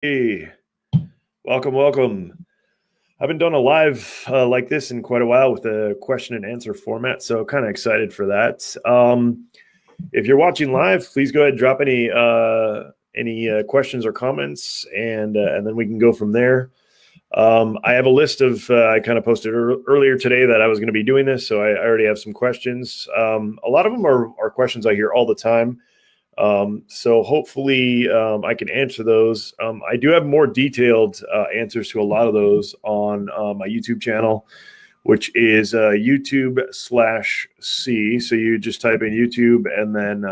Hey, welcome. I haven't done a live like this in quite a while with a question and answer format, so kind of excited for that. If you're watching live, please go ahead and drop any questions or comments, and then we can go from there. I have a list of I kind of posted earlier today that I was going to be doing this, so I already have some questions. A lot of them are questions I hear all the time. So hopefully I can answer those. I do have more detailed answers to a lot of those on my YouTube channel, which is YouTube/C. So you just type in YouTube and then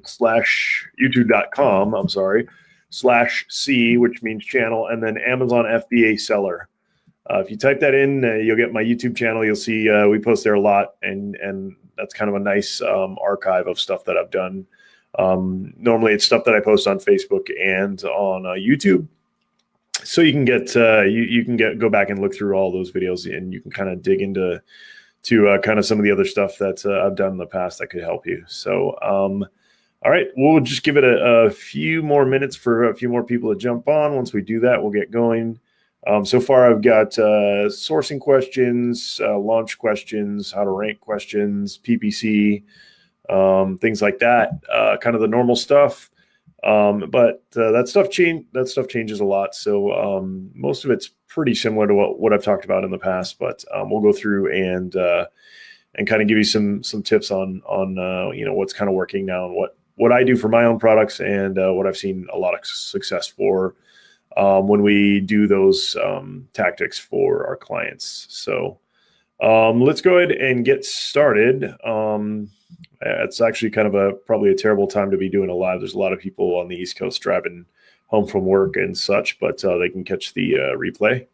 slash YouTube.com, I'm sorry, /C, which means channel, and then Amazon FBA seller. If you type that in, you'll get my YouTube channel. You'll see we post there a lot, and that's kind of a nice archive of stuff that I've done. Normally it's stuff that I post on Facebook and on YouTube. So you can go back and look through all those videos, and you can kind of dig into kind of some of the other stuff that I've done in the past that could help you. So, all right, we'll just give it a few more minutes for a few more people to jump on. Once we do that, we'll get going. So far, I've got sourcing questions, launch questions, how to rank questions, PPC, things like that, kind of the normal stuff. But that stuff changes a lot. So most of it's pretty similar to what I've talked about in the past. But we'll go through and kind of give you some tips on what's kind of working now and what I do for my own products and what I've seen a lot of success for when we do those tactics for our clients. So let's go ahead and get started. It's actually kind of probably a terrible time to be doing a live. There's a lot of people on the East Coast driving home from work and such, but they can catch the replay.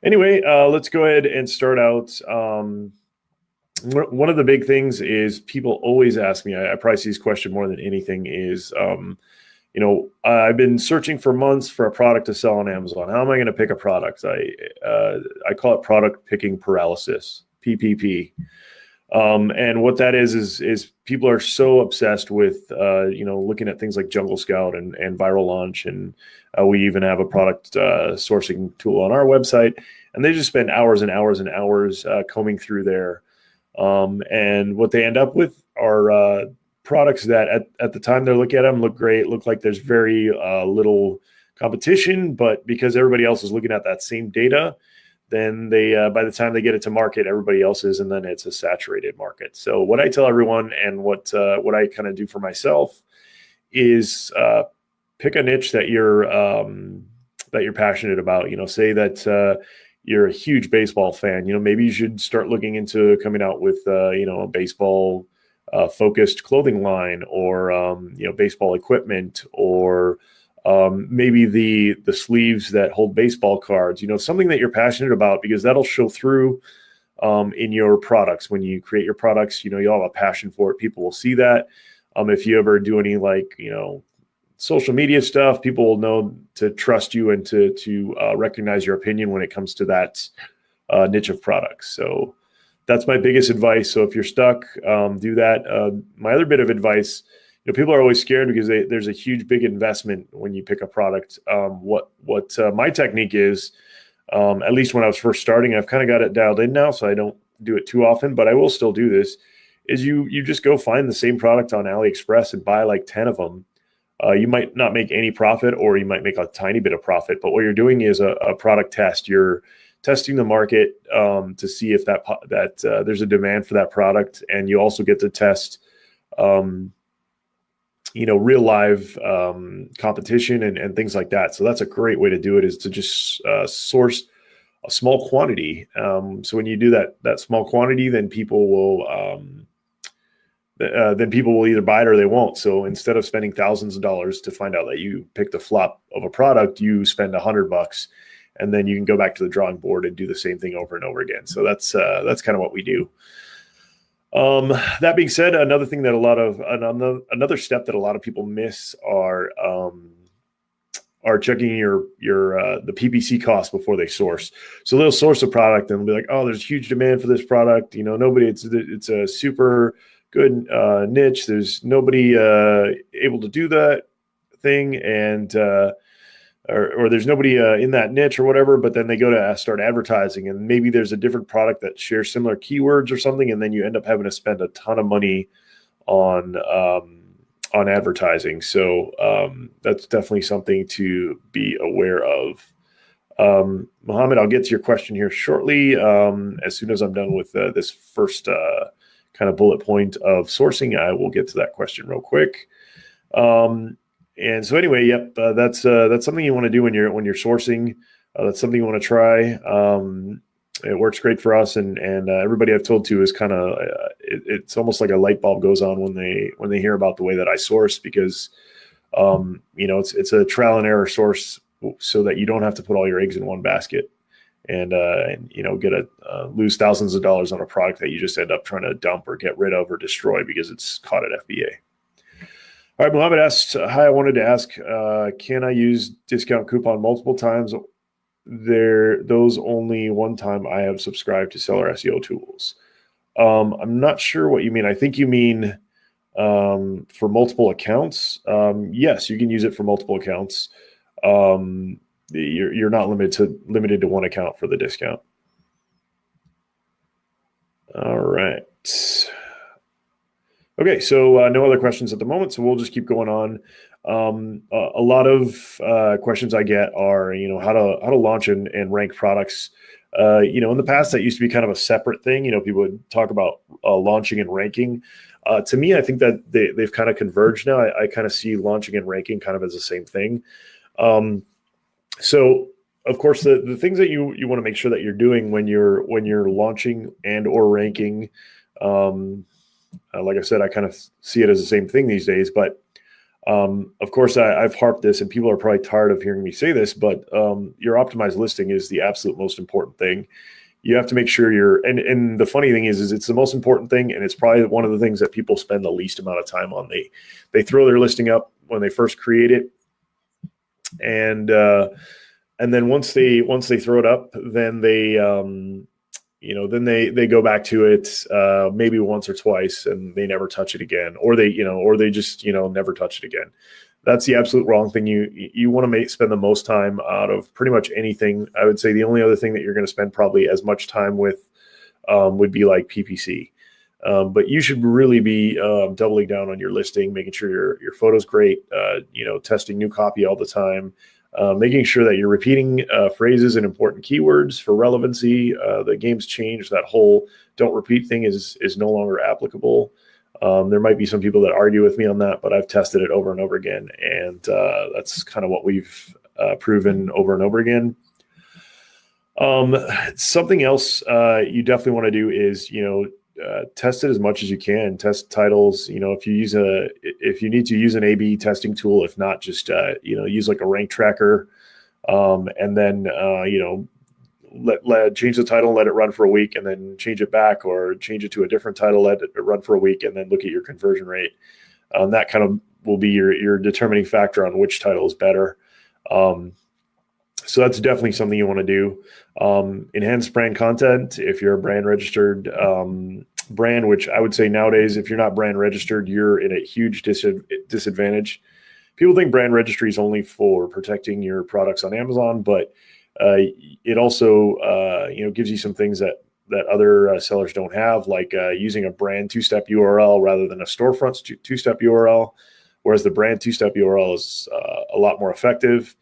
Anyway, let's go ahead and start out. One of the big things is people always ask me, I probably see this question more than anything is, I've been searching for months for a product to sell on Amazon. How am I going to pick a product? I call it product picking paralysis, PPP. And what that is people are so obsessed with, looking at things like Jungle Scout and Viral Launch. And we even have a product sourcing tool on our website. And they just spend hours and hours and hours combing through there. And what they end up with are products that at the time they're looking at them look great, look like there's very little competition. But because everybody else is looking at that same data, then they by the time they get it to market, everybody else is, and then it's a saturated market. So what I tell everyone and what I kind of do for myself is pick a niche that you're passionate about. Say that you're a huge baseball fan. Maybe you should start looking into coming out with a baseball focused clothing line, or baseball equipment, or maybe the sleeves that hold baseball cards, something that you're passionate about, because that'll show through in your products. When you create your products, you'll have a passion for it. People will see that. If you ever do any social media stuff, people will know to trust you and to recognize your opinion when it comes to that niche of products. So that's my biggest advice. So if you're stuck, do that. My other bit of advice, people are always scared because there's a huge, big investment when you pick a product. What my technique is, at least when I was first starting, I've kind of got it dialed in now, so I don't do it too often, but I will still do this, is you just go find the same product on AliExpress and buy like 10 of them. You might not make any profit, or you might make a tiny bit of profit, but what you're doing is a product test. You're testing the market to see if that there's a demand for that product, and you also get to test real live competition and things like that. So that's a great way to do it, is to just source a small quantity. So when you do that small quantity, then people will either buy it or they won't. So instead of spending thousands of dollars to find out that you picked the flop of a product, you spend $100, and then you can go back to the drawing board and do the same thing over and over again. So that's kind of what we do. That being said, another step that a lot of people miss are checking the PPC cost before they source. So they'll source a product and they'll be like, oh, there's huge demand for this product. It's a super good niche. There's nobody able to do that thing. And or there's nobody in that niche or whatever, but then they go to start advertising, and maybe there's a different product that shares similar keywords or something, and then you end up having to spend a ton of money on advertising. So that's definitely something to be aware of. Mohammed, I'll get to your question here shortly. As soon as I'm done with this first kind of bullet point of sourcing, I will get to that question real quick. And so anyway, yep, that's something you want to do when you're sourcing. That's something you want to try. It works great for us, and everybody I've told to is kind of it's almost like a light bulb goes on when they hear about the way that I source, because it's a trial and error source, so that you don't have to put all your eggs in one basket and lose thousands of dollars on a product that you just end up trying to dump or get rid of or destroy because it's caught at FBA. All right, Mohammed asked, hi, I wanted to ask, can I use discount coupon multiple times? Those only one time I have subscribed to Seller SEO Tools. I'm not sure what you mean. I think you mean for multiple accounts. Yes, you can use it for multiple accounts. You're not limited to one account for the discount. All right. Okay, so no other questions at the moment, so we'll just keep going on. A lot of questions I get are, how to launch and rank products. In the past, that used to be kind of a separate thing. People would talk about launching and ranking. To me, I think that they've kind of converged now. I kind of see launching and ranking kind of as the same thing. So, of course, the things that you want to make sure that you're doing when you're launching and or ranking. Like I said, I kind of see it as the same thing these days, but of course, I've harped this, and people are probably tired of hearing me say this, but your optimized listing is the absolute most important thing. You have to make sure and the funny thing is it's the most important thing, and it's probably one of the things that people spend the least amount of time on. They throw their listing up when they first create it, and then once they throw it up, then they they go back to it maybe once or twice, and they never touch it again, or they just never touch it again. That's the absolute wrong thing. You want to spend the most time out of pretty much anything. I would say the only other thing that you're going to spend probably as much time with would be like PPC. But you should really be doubling down on your listing, making sure your photo's great, testing new copy all the time, making sure that you're repeating phrases and important keywords for relevancy. The game's changed. That whole don't repeat thing is no longer applicable. There might be some people that argue with me on that, but I've tested it over and over again, and that's kind of what we've proven over and over again. Something else you definitely want to do is, test it as much as you can. Test titles. If you need to use an A/B testing tool, if not, just use like a rank tracker, and then change the title, let it run for a week, and then change it back, or change it to a different title, let it run for a week, and then look at your conversion rate. That kind of will be your determining factor on which title is better. So that's definitely something you want to do. Enhance brand content. If you're a brand registered brand, which I would say nowadays, if you're not brand registered, you're in a huge disadvantage. People think brand registry is only for protecting your products on Amazon, but it also gives you some things that other sellers don't have, like using a brand two-step URL rather than a storefront two-step URL, whereas the brand two-step URL is a lot more effective.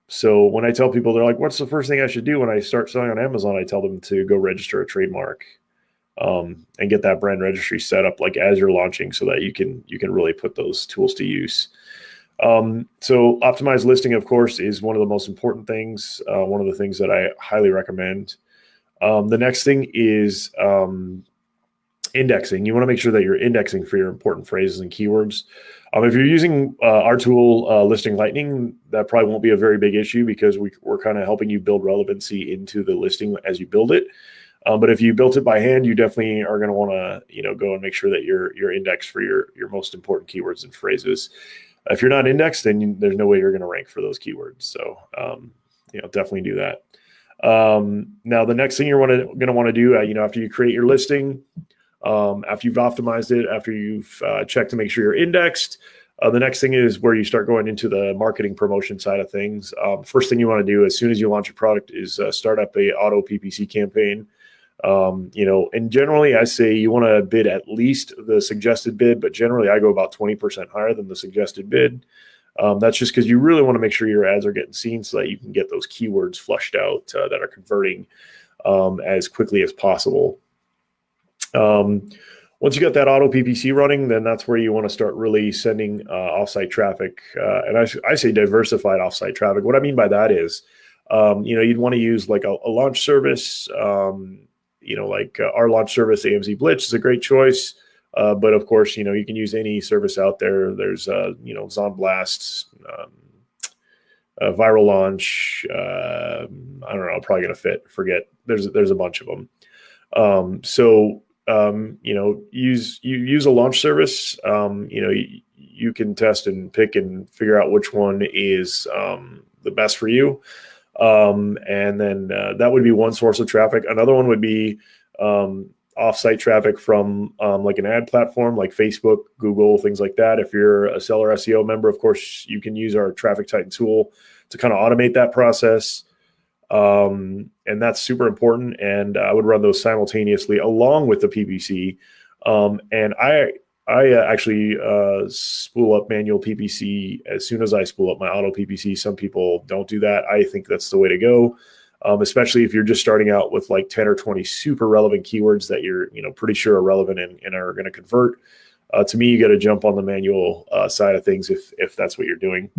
So when I tell people, they're like, what's the first thing I should do when I start selling on Amazon? I tell them to go register a trademark and get that brand registry set up like as you're launching, so that you can really put those tools to use. So optimized listing, of course, is one of the most important things, one of the things that I highly recommend. The next thing is indexing. You want to make sure that you're indexing for your important phrases and keywords. If you're using our tool, Listing Lightning, that probably won't be a very big issue, because we're kind of helping you build relevancy into the listing as you build it. But if you built it by hand, you definitely are going to want to go and make sure that you're indexed for your most important keywords and phrases. If you're not indexed, then there's no way you're going to rank for those keywords. So definitely do that. Now, the next thing you're going to want to do, after you create your listing, after you've optimized it, after you've checked to make sure you're indexed, The next thing is where you start going into the marketing promotion side of things. First thing you want to do as soon as you launch a product is start up a auto PPC campaign. And generally I say you want to bid at least the suggested bid, but generally I go about 20% higher than the suggested bid. That's just because you really want to make sure your ads are getting seen so that you can get those keywords flushed out that are converting as quickly as possible. Once you got that auto PPC running, then that's where you want to start really sending offsite traffic. And I say diversified offsite traffic. What I mean by that is, you'd want to use like a launch service, our launch service, AMZ Blitz is a great choice. But of course, you can use any service out there. There's, Zonblast, Viral Launch. I don't know, I'm probably going to forget. There's a bunch of them. Use a launch service. You can test and pick and figure out which one is the best for you. And then that would be one source of traffic. Another one would be off-site traffic from like an ad platform like Facebook, Google, things like that. If you're a seller SEO member, of course, you can use our Traffic Titan tool to kind of automate that process. And that's super important. And I would run those simultaneously along with the PPC. And I actually spool up manual PPC as soon as I spool up my auto PPC. Some people don't do that. I think that's the way to go, especially if you're just starting out with like 10 or 20 super relevant keywords that you're pretty sure are relevant and are going to convert. To me, you got to jump on the manual side of things if that's what you're doing.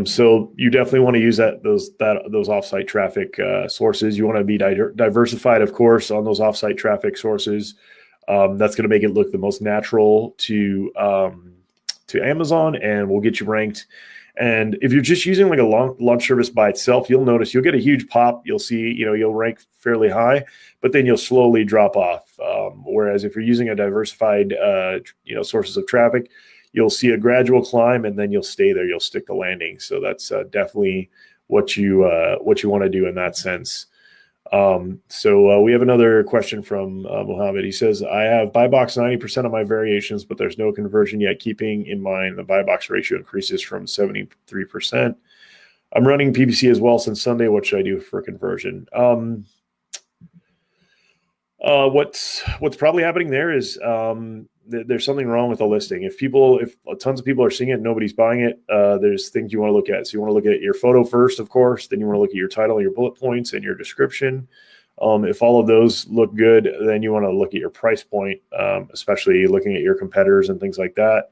So you definitely want to use those offsite traffic sources. You want to be diversified, of course, on those offsite traffic sources. That's going to make it look the most natural to Amazon and will get you ranked. And if you're just using like a launch service by itself, you'll notice you'll get a huge pop. You'll see, you'll rank fairly high, but then you'll slowly drop off. Whereas if you're using a diversified, sources of traffic, you'll see a gradual climb and then you'll stay there. You'll stick the landing. So that's definitely what you want to do in that sense. So we have another question from Mohammed. He says, I have buy box 90% of my variations, but there's no conversion yet. Keeping in mind the buy box ratio increases from 73%. I'm running PPC as well since Sunday. What should I do for conversion? What's probably happening there is there's something wrong with the listing. If tons of people are seeing it, nobody's buying it. There's things you want to look at. So you want to look at your photo first, of course. Then you want to look at your title, your bullet points, and your description. If all of those look good, then you want to look at your price point, especially looking at your competitors and things like that.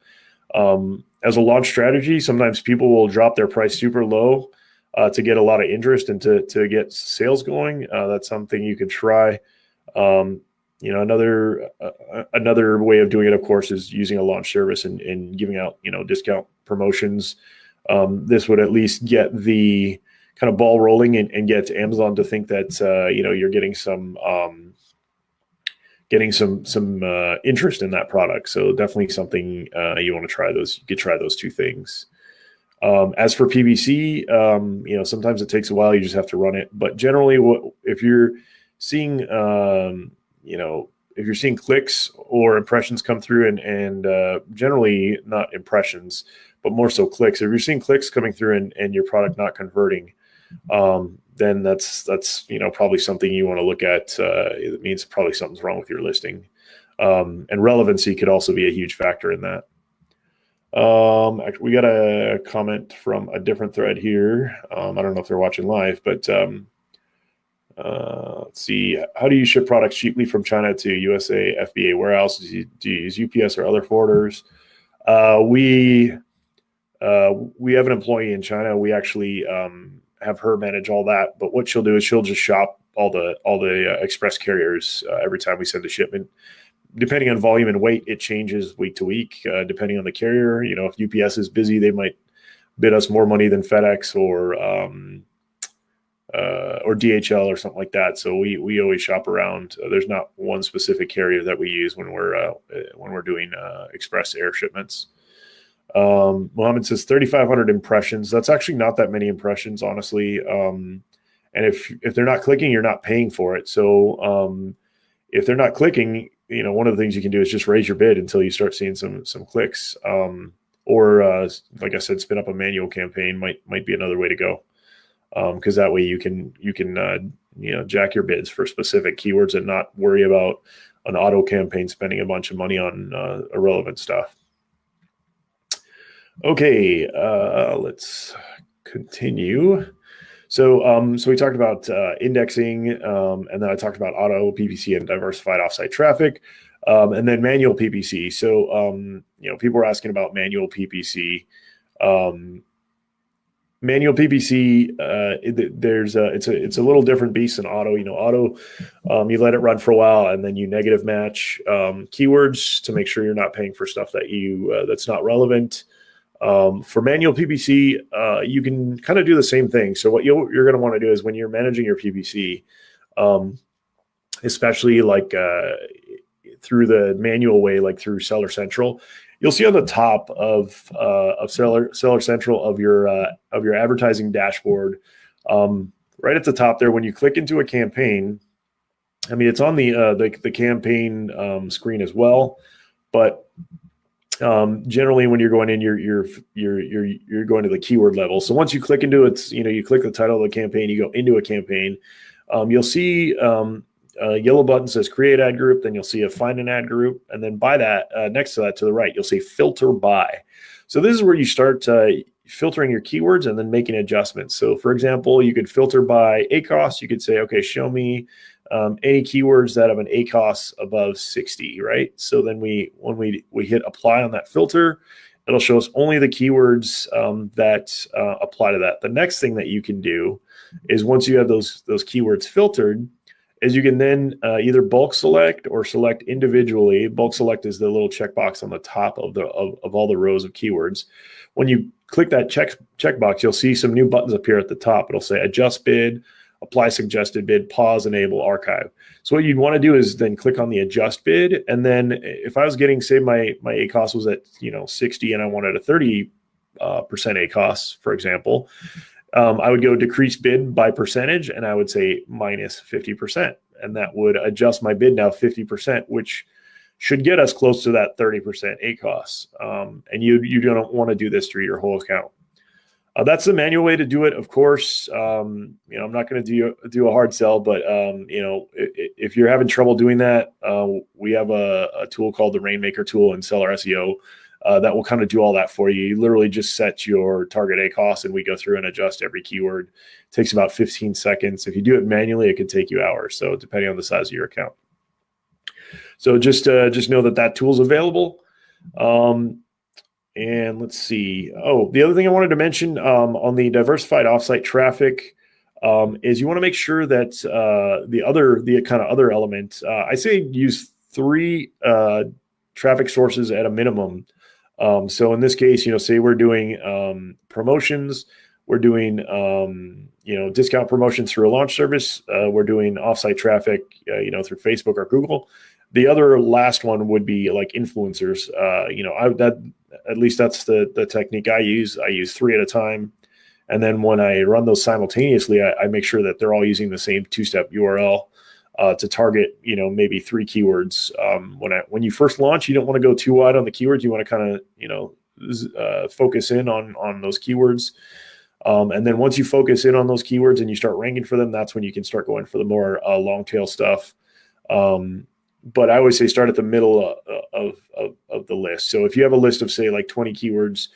As a launch strategy, sometimes people will drop their price super low to get a lot of interest and to get sales going. That's something you can try. Another way of doing it, of course, is using a launch service and giving out, discount promotions. This would at least get the kind of ball rolling and get Amazon to think that, you're getting some interest in that product. So definitely something you want to try those. You could try those two things. As for PPC, sometimes it takes a while. You just have to run it. But generally, if you're seeing if you're seeing clicks or impressions come through and generally not impressions, but more so clicks, if you're seeing clicks coming through and your product not converting, then that's probably something you want to look at. It means probably something's wrong with your listing. And relevancy could also be a huge factor in that. Actually, we got a comment from a different thread here. I don't know if they're watching live, but let's see. How do you ship products cheaply from China to USA FBA warehouses? Do you use UPS or other forwarders? We have an employee in China. We actually have her manage all that. But what she'll do is she'll just shop all the express carriers every time we send a shipment. Depending on volume and weight, it changes week to week. Depending on the carrier, if UPS is busy, they might bid us more money than FedEx or DHL or something like that. So we always shop around. There's not one specific carrier that we use when we're doing express air shipments. Mohammed says 3,500 impressions. That's actually not that many impressions, honestly. And if they're not clicking, you're not paying for it. So if they're not clicking, one of the things you can do is just raise your bid until you start seeing some clicks. Or like I said, spin up a manual campaign might be another way to go, because that way you can jack your bids for specific keywords and not worry about an auto campaign spending a bunch of money on irrelevant stuff. Okay, let's continue. So we talked about indexing, and then I talked about auto PPC and diversified offsite traffic, and then manual PPC. So people are asking about manual PPC. Manual PPC, it's a little different beast than auto. Auto, you let it run for a while and then you negative match keywords to make sure you're not paying for stuff that that's not relevant. For manual PPC, you can kind of do the same thing. So what you're going to want to do is when you're managing your PPC, especially like through the manual way, like through Seller Central, you'll see on the top of Seller Central of your advertising dashboard, right at the top there, when you click into a campaign, I mean, it's on the campaign screen as well, but generally when you're going in, you're going to the keyword level. So once you click into it, you click the title of the campaign, you go into a campaign, you'll see a yellow button says create ad group, then you'll see a find an ad group, and then by that, next to that to the right, you'll see filter by. So this is where you start filtering your keywords and then making adjustments. So for example, you could filter by ACoS. You could say, okay, show me any keywords that have an ACoS above 60, right? So then when we hit apply on that filter, it'll show us only the keywords that apply to that. The next thing that you can do is once you have those keywords filtered, is you can then either bulk select or select individually. Bulk select is the little checkbox on the top of all the rows of keywords. When you click that checkbox, you'll see some new buttons appear at the top. It'll say adjust bid, apply suggested bid, pause, enable, archive. So what you'd want to do is then click on the adjust bid. And then if I was getting, say my ACoS was at 60 and I wanted a 30% ACoS, for example, I would go decrease bid by percentage, and I would say minus 50%. And that would adjust my bid now 50%, which should get us close to that 30% ACoS. And you don't want to do this through your whole account. That's the manual way to do it. Of course, I'm not going to do a hard sell, but if you're having trouble doing that, we have a tool called the Rainmaker tool in Seller SEO. That will kind of do all that for you. You literally just set your target ACoS, and we go through and adjust every keyword. It takes about 15 seconds. If you do it manually, it can take you hours. So depending on the size of your account. So just know that tool's available. And let's see. Oh, the other thing I wanted to mention on the diversified offsite traffic is you want to make sure that the kind of other element. I say use 3 traffic sources at a minimum. So in this case, say we're doing promotions, we're doing discount promotions through a launch service, we're doing offsite traffic, through Facebook or Google. The other last one would be like influencers. At least that's the technique I use. I use 3 at a time, and then when I run those simultaneously, I make sure that they're all using the same 2-step URL. To target, maybe 3 keywords. When you first launch, you don't want to go too wide on the keywords. You want to kind of, focus in on those keywords. And then once you focus in on those keywords and you start ranking for them, that's when you can start going for the more long tail stuff. But I always say start at the middle of the list. So if you have a list of, say, like 20 keywords,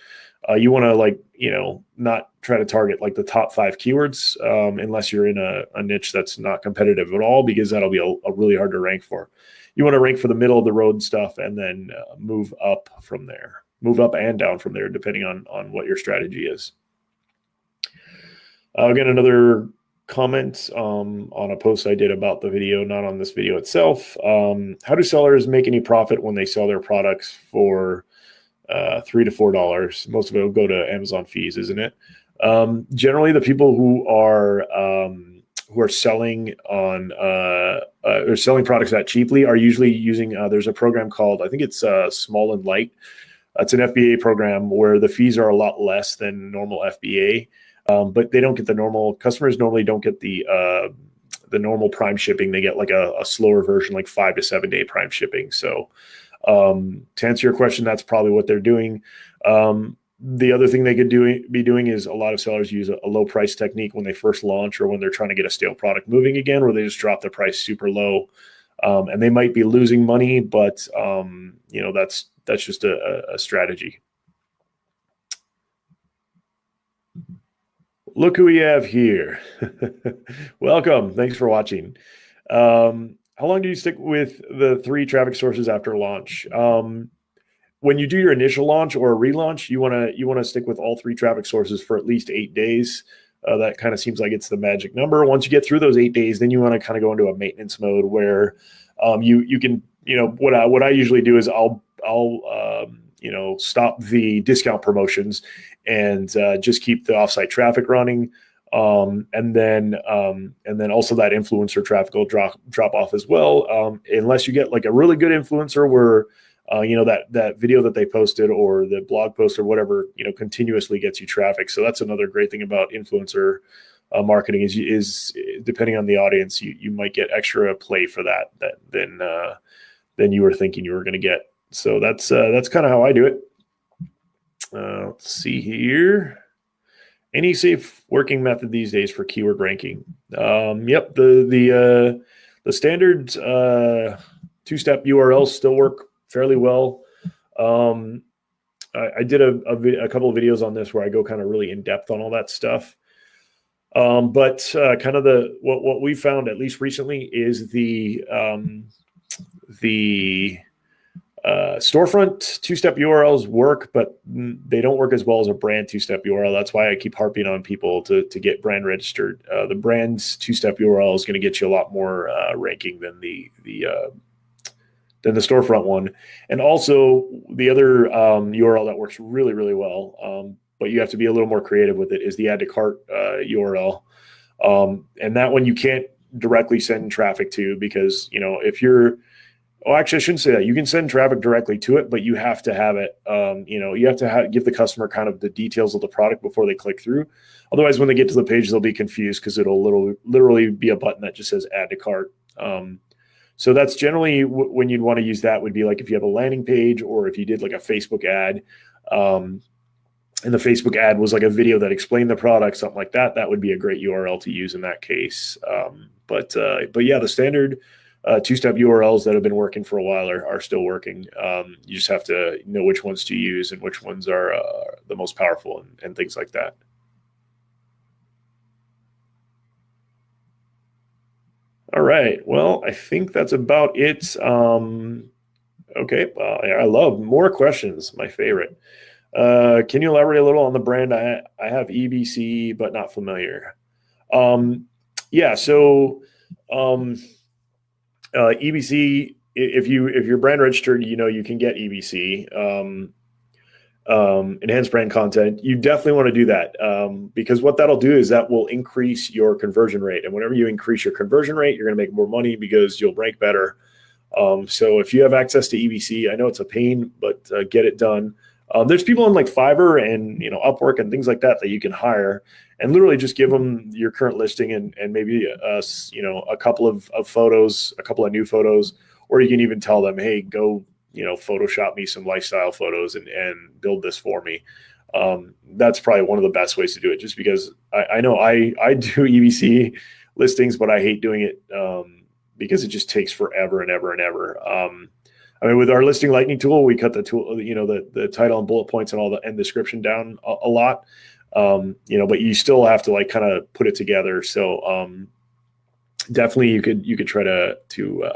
you want to not try to target like the top 5 keywords unless you're in a niche that's not competitive at all, because that'll be a really hard to rank for. You want to rank for the middle of the road stuff and then move up from there, move up and down from there, depending on what your strategy is. Again, another comment on a post I did about the video, not on this video itself. How do sellers make any profit when they sell their products for $3 to $4? Most of it will go to Amazon fees, isn't it? Generally, the people who are selling on or selling products that cheaply are usually using. There's a program called, I think it's Small and Light. It's an FBA program where the fees are a lot less than normal FBA, but they don't get the normal. Customers normally don't get the the normal Prime shipping, they get like a slower version, like 5 to 7 day Prime shipping. So to answer your question, that's probably what they're doing. The other thing they could be doing is a lot of sellers use a low price technique when they first launch or when they're trying to get a stale product moving again, where they just drop the price super low. And they might be losing money, but that's just a strategy. Look who we have here. Welcome. Thanks for watching. How long do you stick with the 3 traffic sources after launch? When you do your initial launch or a relaunch, you want to stick with all 3 traffic sources for at least 8 days. That kind of seems like it's the magic number. Once you get through those 8 days, then you want to kind of go into a maintenance mode where you can, what I usually do is I'll stop the discount promotions and just keep the offsite traffic running. And then also that influencer traffic will drop off as well. Unless you get like a really good influencer where, that video that they posted or the blog post or whatever, continuously gets you traffic. So that's another great thing about influencer marketing is depending on the audience, you might get extra play for that than you were thinking you were going to get. So that's kind of how I do it. Let's see here. Any safe working method these days for keyword ranking? Yep. The standard 2-step URLs still work fairly well. I did a couple of videos on this where I go kind of really in depth on all that stuff. But kind of what we found, at least recently, is the storefront 2-step URLs work, but they don't work as well as a brand 2-step URL. That's why I keep harping on people to get brand registered. The brand's 2-step URL is going to get you a lot more ranking than the storefront one. And also the other URL that works really, really well, but you have to be a little more creative with it, is the add to cart URL. And that one you can't directly send traffic to because, if you're, actually, I shouldn't say that. You can send traffic directly to it, but you have to have it, you have to give the customer kind of the details of the product before they click through. Otherwise, when they get to the page, they'll be confused because it'll literally be a button that just says add to cart. So that's generally when you'd want to use that would be like if you have a landing page or if you did like a Facebook ad, and the Facebook ad was like a video that explained the product, something like that, that would be a great URL to use in that case. But yeah, the standard 2-step URLs that have been working for a while are still working. You just have to know which ones to use and which ones are the most powerful and things like that. All right. Well, I think that's about it. Okay. I love more questions. My favorite. Can you elaborate a little on the brand? I have EBC, but not familiar. Yeah. So EBC, if you're brand registered, you can get EBC. Enhanced brand content, you definitely want to do that because what that'll do is that will increase your conversion rate. And whenever you increase your conversion rate, you're going to make more money because you'll rank better. So if you have access to EBC, I know it's a pain, but get it done. There's people on like Fiverr and Upwork and things like that you can hire and literally just give them your current listing and maybe a couple of photos, a couple of new photos, or you can even tell them, hey, go Photoshop me some lifestyle photos and build this for me. That's probably one of the best ways to do it, just because I know I do EBC listings, but I hate doing it because it just takes forever and ever and ever. I mean, with our listing lightning tool, we cut the tool, the title and bullet points and all the end description down a lot. But you still have to like kind of put it together. So definitely you could try to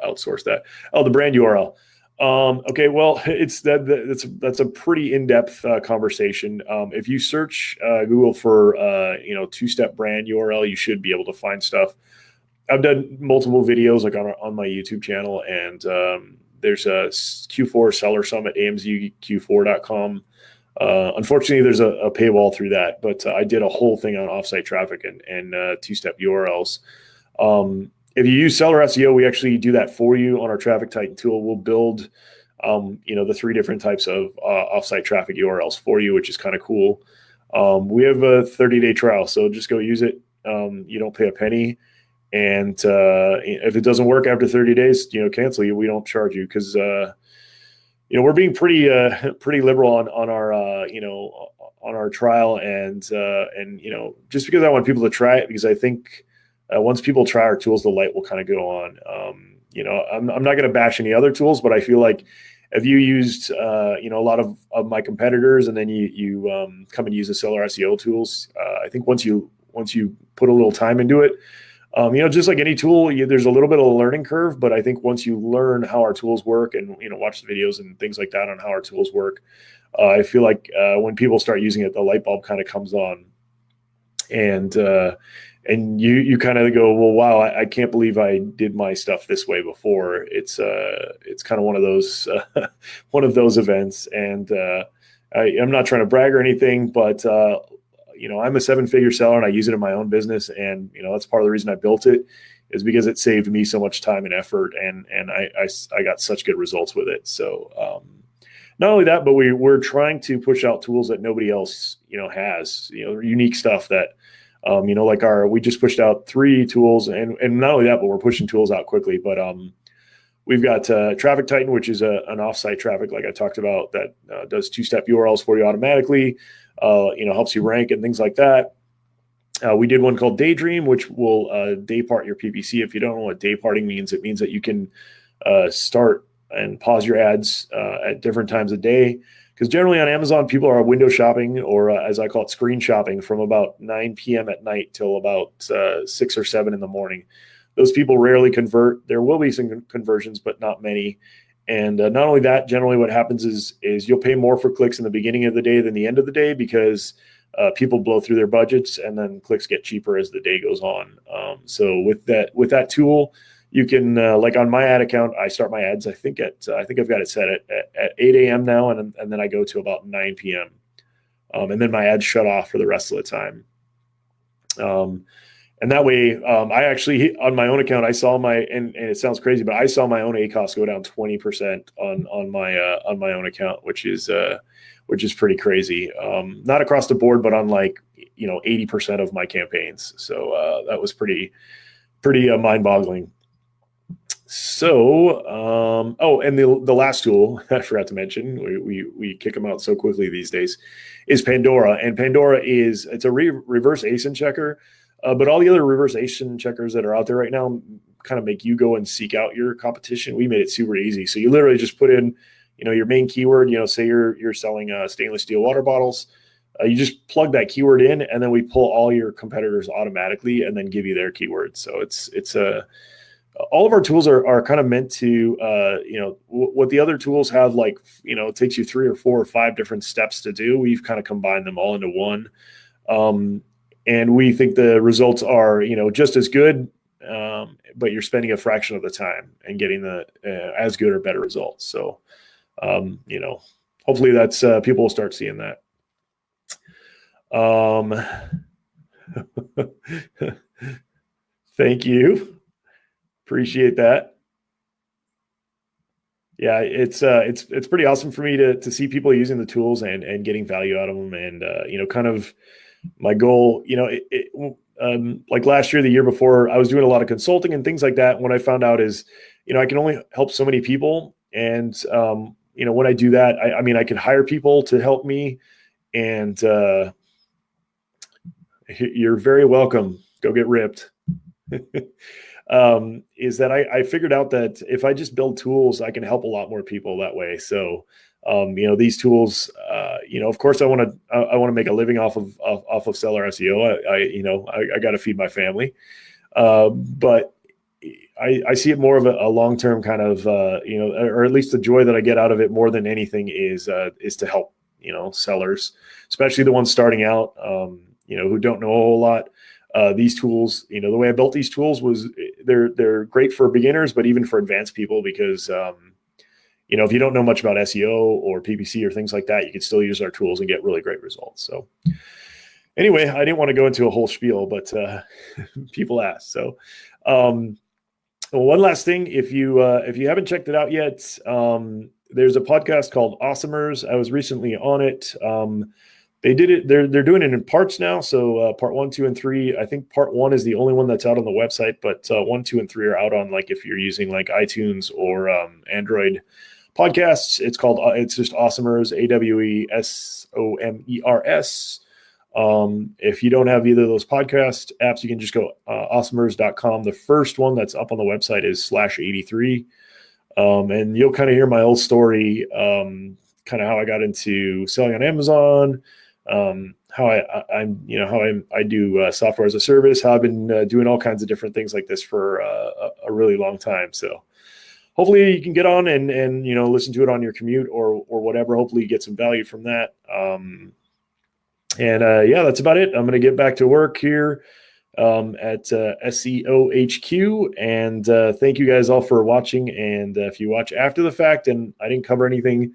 outsource that. Oh, the brand URL. Okay, well, that's a pretty in-depth conversation. If you search Google for 2-step brand URL, you should be able to find stuff. I've done multiple videos like on my YouTube channel, and there's a Q4 Seller Summit, amzq4.com. Unfortunately, there's a paywall through that, but I did a whole thing on offsite traffic and 2-step URLs. If you use Seller SEO, we actually do that for you on our Traffic Titan tool. We'll build, the 3 different types of offsite traffic URLs for you, which is kind of cool. We have a 30-day trial, so just go use it. You don't pay a penny, And if it doesn't work after 30 days, cancel you. We don't charge you because we're being pretty liberal on our on our trial, and just because I want people to try it, because I think once people try our tools, the light will kind of go on. I'm not going to bash any other tools, but I feel like if you used a lot of my competitors, and then you come and use the seller SEO tools, I think once you put a little time into it, just like any tool, there's a little bit of a learning curve, but I think once you learn how our tools work and, watch the videos and things like that on how our tools work, I feel like when people start using it, the light bulb kind of comes on, and you kind of go, well, wow, I can't believe I did my stuff this way before. It's kind of one of those events. And I'm not trying to brag or anything, but I'm a 7-figure seller and I use it in my own business. And, that's part of the reason I built it, is because it saved me so much time and effort. And I got such good results with it. So not only that, but we're trying to push out tools that nobody else, has, unique stuff that, we just pushed out 3 tools, and not only that, but we're pushing tools out quickly. But we've got Traffic Titan, which is an offsite traffic, like I talked about, that does 2-step URLs for you automatically, helps you rank and things like that. We did one called Daydream, which will day part your PPC. If you don't know what day parting means, it means that you can start and pause your ads at different times of day. Because generally on Amazon, people are window shopping, or as I call it, screen shopping, from about 9 p.m. at night till about 6 or 7 in the morning. Those people rarely convert. There will be some conversions, but not many. And not only that, generally what happens is you'll pay more for clicks in the beginning of the day than the end of the day, because people blow through their budgets, and then clicks get cheaper as the day goes on. So with that tool, you can, like on my ad account, I start my ads, I think I've got it set at 8 a.m. now, and then I go to about 9 p.m. And then my ads shut off for the rest of the time. And that way, I actually, on my own account, I saw and it sounds crazy, but I saw my own ACOS go down 20% on my own account, which is pretty crazy. Not across the board, but on 80% of my campaigns. So that was pretty mind-boggling. So, and the last tool I forgot to mention, we kick them out so quickly these days, is Pandora. And Pandora it's a reverse ASIN checker, but all the other reverse ASIN checkers that are out there right now kind of make you go and seek out your competition. We made it super easy. So you literally just put in, your main keyword, say you're selling stainless steel water bottles. You just plug that keyword in, and then we pull all your competitors automatically and then give you their keyword. So it's all of our tools are kind of meant to, what the other tools have, it takes you 3 or 4 or 5 different steps to do. We've kind of combined them all into one. And we think the results are, just as good, but you're spending a fraction of the time and getting the as good or better results. So, hopefully that's people will start seeing that. Thank you. Appreciate that. Yeah, it's pretty awesome for me to see people using the tools and getting value out of them. And kind of my goal, like last year, the year before, I was doing a lot of consulting and things like that. What I found out is, I can only help so many people. And when I do that, I can hire people to help me. And you're very welcome. Go get ripped. Is that I figured out that if I just build tools, I can help a lot more people that way. So, these tools, of course I want to make a living off of seller SEO. I got to feed my family. But I see it more of a long-term kind of, or at least the joy that I get out of it more than anything is to help, sellers, especially the ones starting out, who don't know a whole lot. These tools, the way I built these tools was they're great for beginners, but even for advanced people, because, if you don't know much about SEO or PPC or things like that, you can still use our tools and get really great results. So anyway, I didn't want to go into a whole spiel, but people ask. So one last thing, if you haven't checked it out yet, there's a podcast called Awesomers. I was recently on it. they did it. They're doing it in parts now. So part 1, 2, and 3. I think part 1 is the only one that's out on the website, but 1, 2, and 3 are out on, like, if you're using like iTunes or Android podcasts. It's called it's just Awesomers, AWESOMERS. If you don't have either of those podcast apps, you can just go awesomers.com. The first one that's up on the website is /83. And you'll kind of hear my old story, kind of how I got into selling on Amazon, how I do software as a service, how I've been doing all kinds of different things like this for a really long time. So hopefully you can get on and listen to it on your commute or whatever. Hopefully you get some value from that. Yeah, that's about it. I'm going to get back to work here at SEO HQ. And thank you guys all for watching. And if you watch after the fact and I didn't cover anything,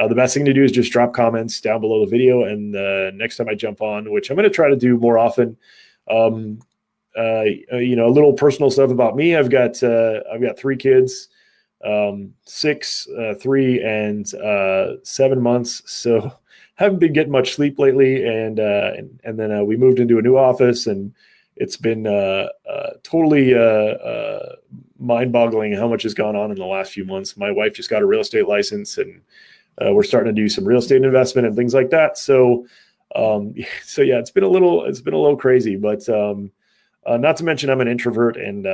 the best thing to do is just drop comments down below the video. And next time I jump on, which I'm going to try to do more often, a little personal stuff about me. I've got 3 kids, 6, 3, and 7 months. So haven't been getting much sleep lately. And then we moved into a new office, and it's been totally mind-boggling how much has gone on in the last few months. My wife just got a real estate license, and we're starting to do some real estate investment and things like that. So yeah, it's been a little crazy, but not to mention I'm an introvert, and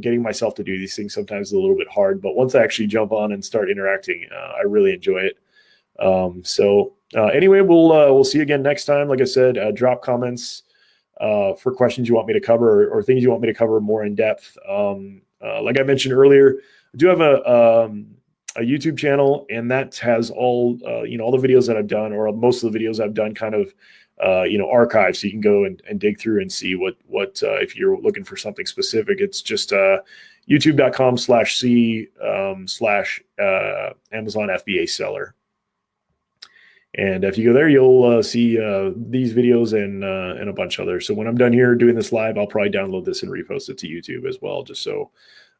getting myself to do these things sometimes is a little bit hard. But once I actually jump on and start interacting, I really enjoy it. Anyway, we'll see you again next time. Like I said, drop comments for questions you want me to cover or things you want me to cover more in depth. Like I mentioned earlier, I do have a YouTube channel, and that has all the videos that I've done, or most of the videos I've done, kind of archived, so you can go and dig through and see what if you're looking for something specific. It's just youtube.com/c/Amazon FBA seller. And if you go there, you'll see these videos and a bunch of others. So when I'm done here doing this live, I'll probably download this and repost it to YouTube as well, just so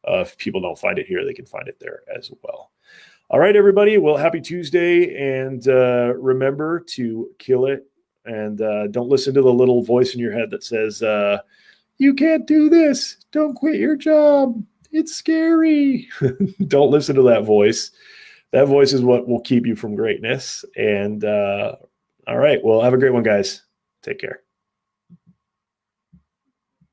if people don't find it here, they can find it there as well. All right, everybody. Well, happy Tuesday. And remember to kill it. And don't listen to the little voice in your head that says, you can't do this. Don't quit your job. It's scary. Don't listen to that voice. That voice is what will keep you from greatness. And all right, well, have a great one, guys. Take care.